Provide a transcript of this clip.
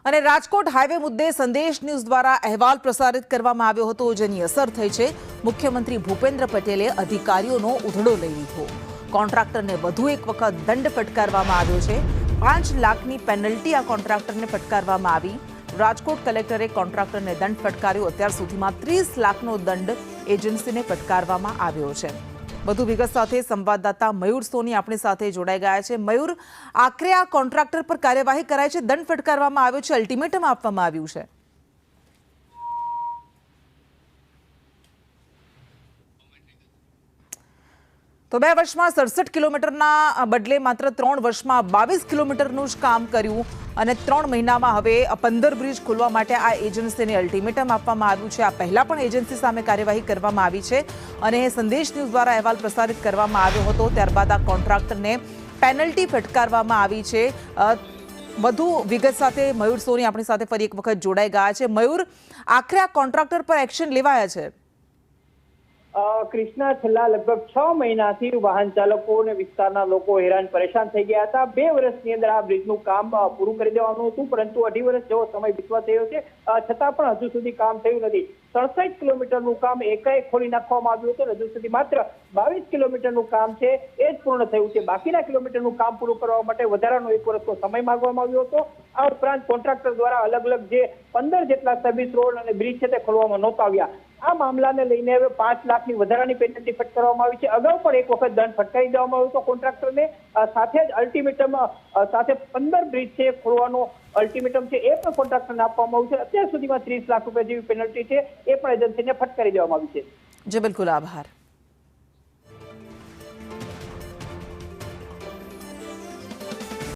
અને રાજકોટ હાઈવે મુદ્દે સંદેશ ન્યૂઝ દ્વારા અહેવાલ પ્રસારિત કરવામાં આવ્યો હતો, જેની અસર થઈ છે. મુખ્યમંત્રી ભૂપેન્દ્ર પટેલે અધિકારીઓનો ઉધડો લઈ લીધો. કોન્ટ્રાક્ટરને વધુ એક વખત દંડ ફટકારવામાં આવ્યો છે. 5 લાખની પેનલ્ટી આ કોન્ટ્રાક્ટરને ફટકારવામાં આવી. રાજકોટ કલેક્ટરે કોન્ટ્રાક્ટરને દંડ ફટકાર્યો. અત્યાર સુધીમાં 30 લાખનો દંડ એજન્સીને ફટકારવામાં આવ્યો છે. વધુ વિગત સાથે સંવાદદાતા મયુર સોની આપણી સાથે જોડાઈ ગયા છે. મયુર, આખરે આ કોન્ટ્રાક્ટર પર કાર્યવાહી કરાઈ છે, દંડ ફટકારવામાં આવ્યો છે, અલ્ટિમેટમ આપવામાં આવ્યું છે. તો 2 વર્ષમાં 67 કિલોમીટરના બદલે માત્ર 3 વર્ષમાં 22 કિલોમીટરનું જ કામ કર્યું અને 3 મહિનામાં હવે 15 બ્રિજ ખોલવા માટે આ એજન્સીને અલ્ટિમેટમ આપવામાં આવ્યું છે. આ પહેલા પણ એજન્સી સામે કાર્યવાહી કરવામાં આવી છે અને સંદેશ ન્યૂઝ દ્વારા અહેવાલ પ્રસારિત કરવામાં આવ્યો હતો. ત્યારબાદ આ કોન્ટ્રાક્ટરને પેનલ્ટી ફટકારવામાં આવી છે. વધુ વિગત સાથે મયુર સોની આપણી સાથે ફરી એક વખત જોડાઈ ગયા છે. મયુર, આખરે આ કોન્ટ્રાક્ટર પર એક્શન લેવાયા છે? કૃષ્ણા, છેલ્લા લગભગ 6 મહિનાથી વાહન ચાલકો અને વિસ્તારના લોકો હેરાન પરેશાન થઈ ગયા હતા. 2 વર્ષની અંદર આ બ્રિજનું કામ પૂરું કરી દેવાનું હતું, પરંતુ 2.5 વર્ષ જેવો સમય વીતવા થયો છે, છતાં પણ હજુ સુધી કામ થયું નથી. 67 કિલોમીટરનું કામ એકાએક ખોલી નાખવામાં આવ્યું હતું. હજુ સુધી માત્ર 22 કિલોમીટરનું કામ છે એ જ પૂર્ણ થયું છે. બાકીના કિલોમીટરનું કામ પૂરું કરવા માટે વધારાનો 1 વર્ષનો સમય માંગવામાં આવ્યો હતો. આ ઉપરાંત કોન્ટ્રાક્ટર દ્વારા અલગ અલગ જે 15 જેટલા સર્વિસ રોડ અને બ્રિજ છે તે ખોલવામાં નહોતા આવ્યા. આ મામલાને લઈને હવે 5 લાખની વધારાની પેનલ્ટી ફટકારવામાં આવી છે. અગાઉ પણ એક વખત દંડ ફટકારી દેવામાં આવ્યો હતો કોન્ટ્રાક્ટરને. સાથે જ અલ્ટિમેટમ સાથે 15 બ્રિજ છે ખોલવાનો અલ્ટિમેટમ છે એ પણ કોન્ટ્રાક્ટરને આપવામાં આવ્યું છે. અત્યાર સુધીમાં 30 લાખ રૂપિયા જેવી પેનલ્ટી છે એ પણ એજન્સીને ફટકારી દેવામાં આવી છે. જી બિલકુલ, આભાર.